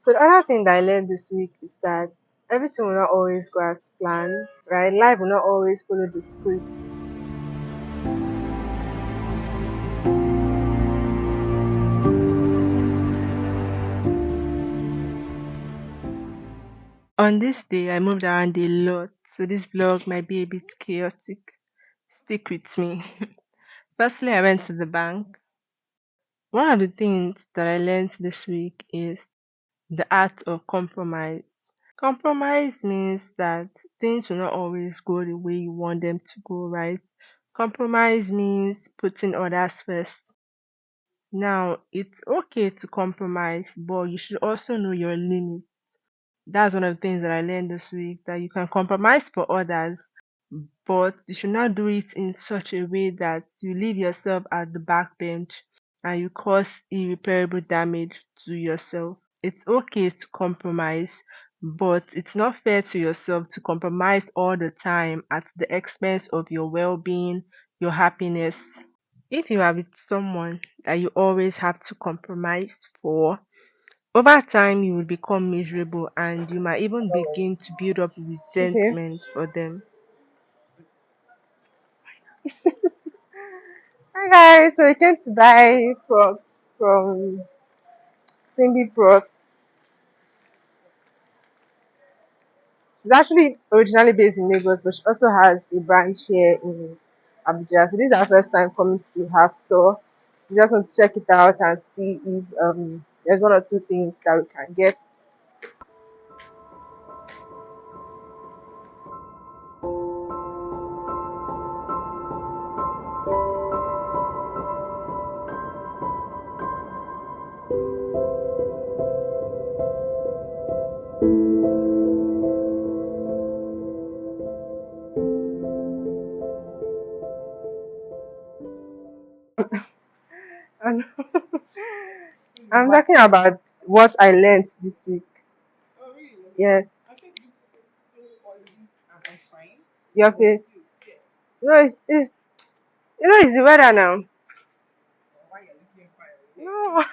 So the other thing that I learned this week is that everything will not always go as planned, right? Life will not always follow the script. On this day, I moved around a lot, so this vlog might be a bit chaotic. Stick with me. Firstly, I went to the bank. One of the things that I learned this week is the art of compromise. Compromise means that things will not always go the way you want them to go, right? Compromise means putting others first. Now, it's okay to compromise, but you should also know your limit. That's one of the things that I learned this week, that you can compromise for others, but you should not do it in such a way that you leave yourself at the back bench and you cause irreparable damage to yourself. It's okay to compromise, but it's not fair to yourself to compromise all the time at the expense of your well being, your happiness. If you are with someone that you always have to compromise for, over time you will become miserable and you might even begin to build up Okay. resentment for them. Hi guys, so I came to buy props from Simbi Props. She's actually originally based in Lagos, but she also has a branch here in Abuja. So this is our first time coming to her store. We just want to check it out and see if there's one or two things that we can get. And I'm talking about what I learned this week. Yes, your face. No, it's it's the weather now. No,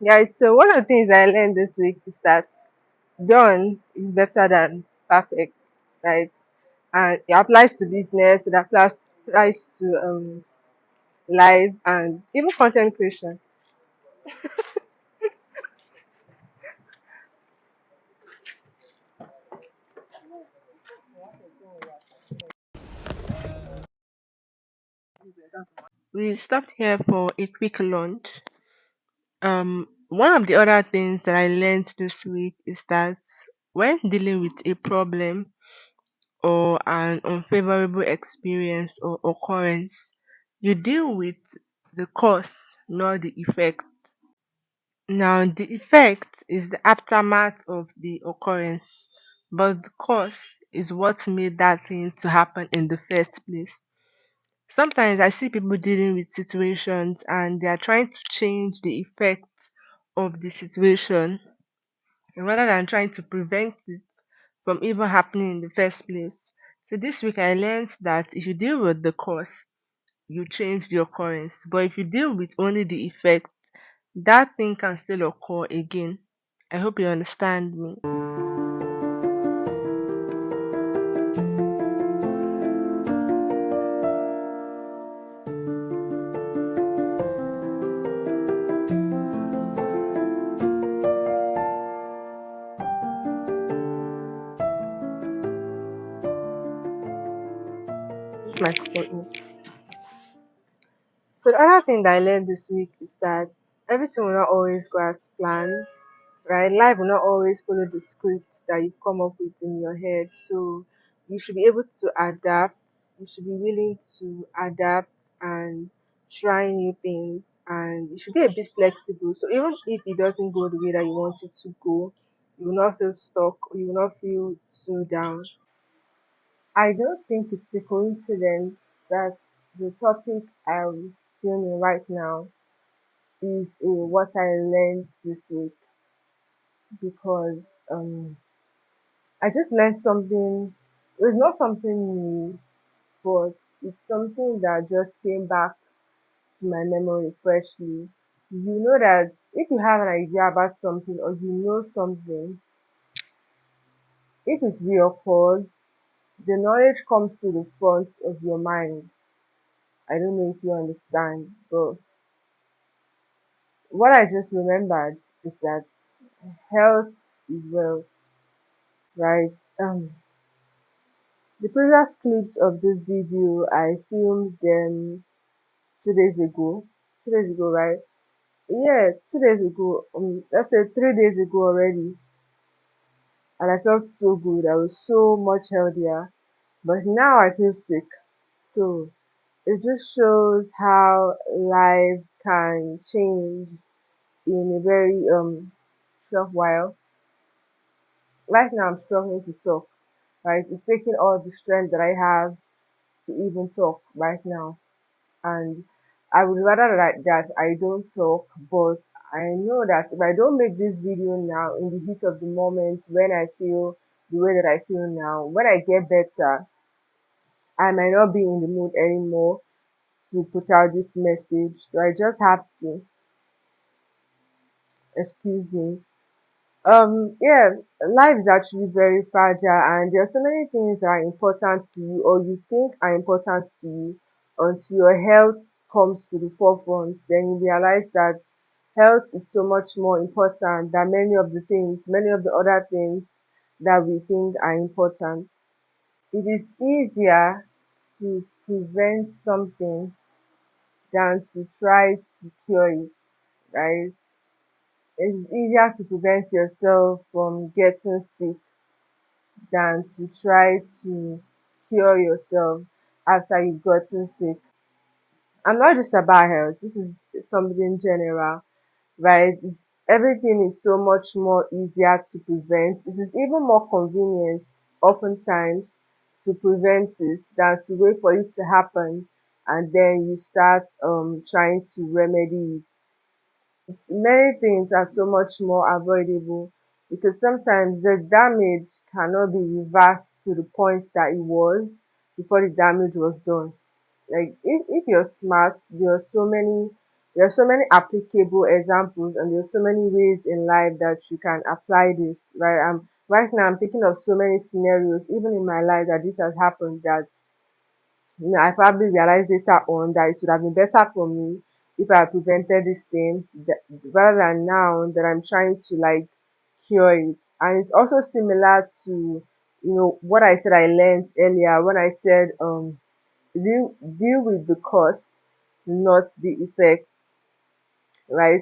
guys. So one of the things I learned this week is that done is better than perfect, right? And it applies to business, it applies to life and even content creation. We stopped here for a quick lunch. One of the other things that I learned this week is that when dealing with a problem or an unfavorable experience or occurrence, you deal with the cause, not the effect. Now, the effect is the aftermath of the occurrence, but the cause is what made that thing to happen in the first place. Sometimes I see people dealing with situations and they are trying to change the effect of the situation rather than trying to prevent it from even happening in the first place. So this week I learned that if you deal with the cause, you change the occurrence. But if you deal with only the effect, that thing can still occur again. I hope you understand me. My phone. So the other thing that I learned this week is that everything will not always go as planned, right? Life will not always follow the script that you've come up with in your head. So you should be able to adapt. You should be willing to adapt and try new things, and you should be a bit flexible. So even if it doesn't go the way that you want it to go, you will not feel stuck or you will not feel so down. I don't think it's a coincidence that the topic I'm filming right now is what I learned this week because I just learned something. It's not something new, but it's something that just came back to my memory freshly. You know that If you have an idea about something or you know something, if it reoccurs, the knowledge comes to the front of your mind. I don't know if you understand, but what I just remembered is that health is wealth, right? The previous clips of this video, I filmed them 2 days ago. 2 days ago, right? Yeah, 2 days ago. Let's say 3 days ago already, and I felt so good. I was so much healthier. But now I feel sick. So it just shows how life can change in a very short while. Right now I'm struggling to talk, right? It's taking all the strength that I have to even talk right now. And I would rather that I don't talk, but I know that if I don't make this video now in the heat of the moment when I feel the way that I feel now, when I get better, I might not be in the mood anymore to put out this message. So I just have to, excuse me. Yeah, life is actually very fragile, and there are so many things that are important to you or you think are important to you until your health comes to the forefront. Then you realize that health is so much more important than many of the other things that we think are important. It is easier to prevent something than to try to cure it, right? It's easier to prevent yourself from getting sick than to try to cure yourself after you've gotten sick. I'm not just about health, this is something general, right? Everything is so much more easier to prevent. It is even more convenient, oftentimes, to prevent it than to wait for it to happen and then you start trying to remedy it. Many things are so much more avoidable because sometimes the damage cannot be reversed to the point that it was before the damage was done. Like if you're smart, there are so many applicable examples and there are so many ways in life that you can apply this, right? Right now I'm thinking of so many scenarios, even in my life, that this has happened, that I probably realized later on that it would have been better for me if I had prevented this thing rather than now that I'm trying to like cure it. And it's also similar to, what I said I learned earlier when I said deal with the cause, not the effect, right?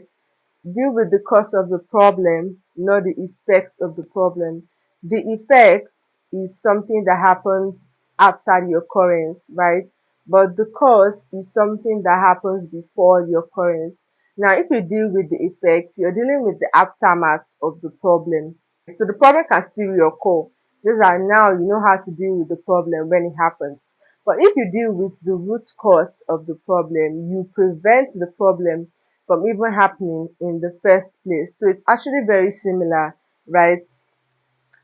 Deal with the cause of the problem, not the effect of the problem. The effect is something that happens after the occurrence, right? But the cause is something that happens before the occurrence. Now, if you deal with the effect, you're dealing with the aftermath of the problem. So the problem can still reoccur. Just that now you know how to deal with the problem when it happens. But if you deal with the root cause of the problem, you prevent the problem from even happening in the first place. So it's actually very similar, right?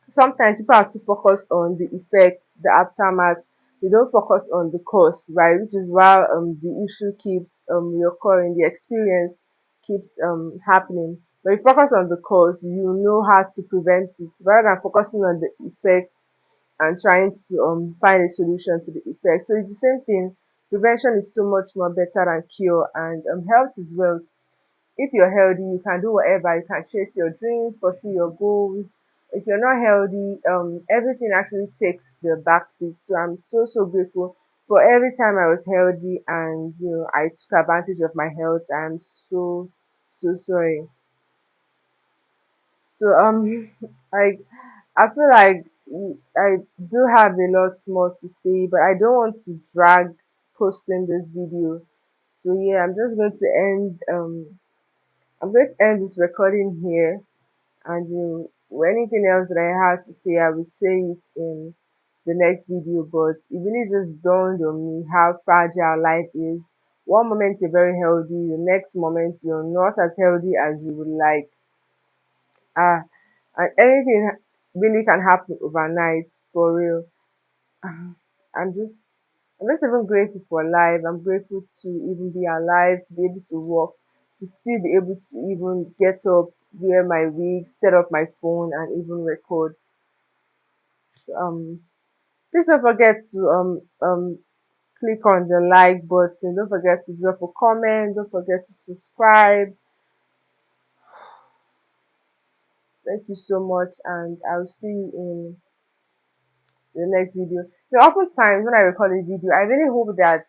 Sometimes people have to focus on the effect, the aftermath. They don't focus on the cause, right? Which is why the issue keeps reoccurring, the experience keeps happening. But if you focus on the cause, you know how to prevent it rather than focusing on the effect and trying to find a solution to the effect. So it's the same thing. Prevention is so much more better than cure, and health is wealth. If you're healthy, you can do whatever. You can chase your dreams, pursue your goals. If you're not healthy, everything actually takes the back seat. So I'm so grateful for every time I was healthy and I took advantage of my health. I'm so sorry. So like I feel like I do have a lot more to say, but I don't want to drag posting this video. So yeah, I'm going to end this recording here, and anything else that I have to say, I would say it in the next video. But it really just dawned on me how fragile life is. One moment you're very healthy, the next moment you're not as healthy as you would like. Ah, and anything really can happen overnight, for real. I'm just, I'm just even grateful for life. I'm grateful to even be alive, to be able to walk. to still be able to even get up, wear my wig, set up my phone, and even record. So, please don't forget to click on the like button. Don't forget to drop a comment. Don't forget to subscribe. Thank you so much, and I'll see you in the next video. Oftentimes when I record a video, I really hope that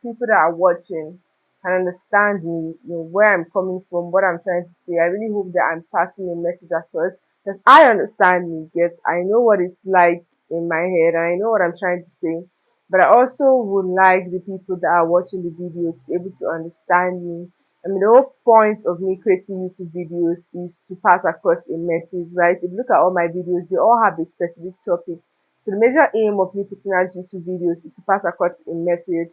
people that are watching can understand me, where I'm coming from, what I'm trying to say. I really hope that I'm passing a message across because I understand me, get I know what it's like in my head and I know what I'm trying to say. But I also would like the people that are watching the video to be able to understand me. I mean, the whole point of me creating YouTube videos is to pass across a message, right? If you look at all my videos, they all have a specific topic. So the major aim of me putting out YouTube videos is to pass across a message,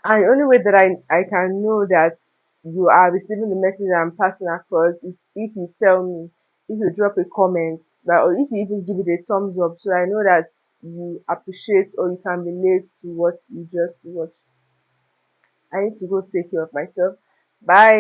and the only way that I can know that you are receiving the message that I'm passing across is if you tell me, if you drop a comment, or if you even give it a thumbs up, so I know that you appreciate or you can relate to what you just watched. I need to go take care of myself. Bye.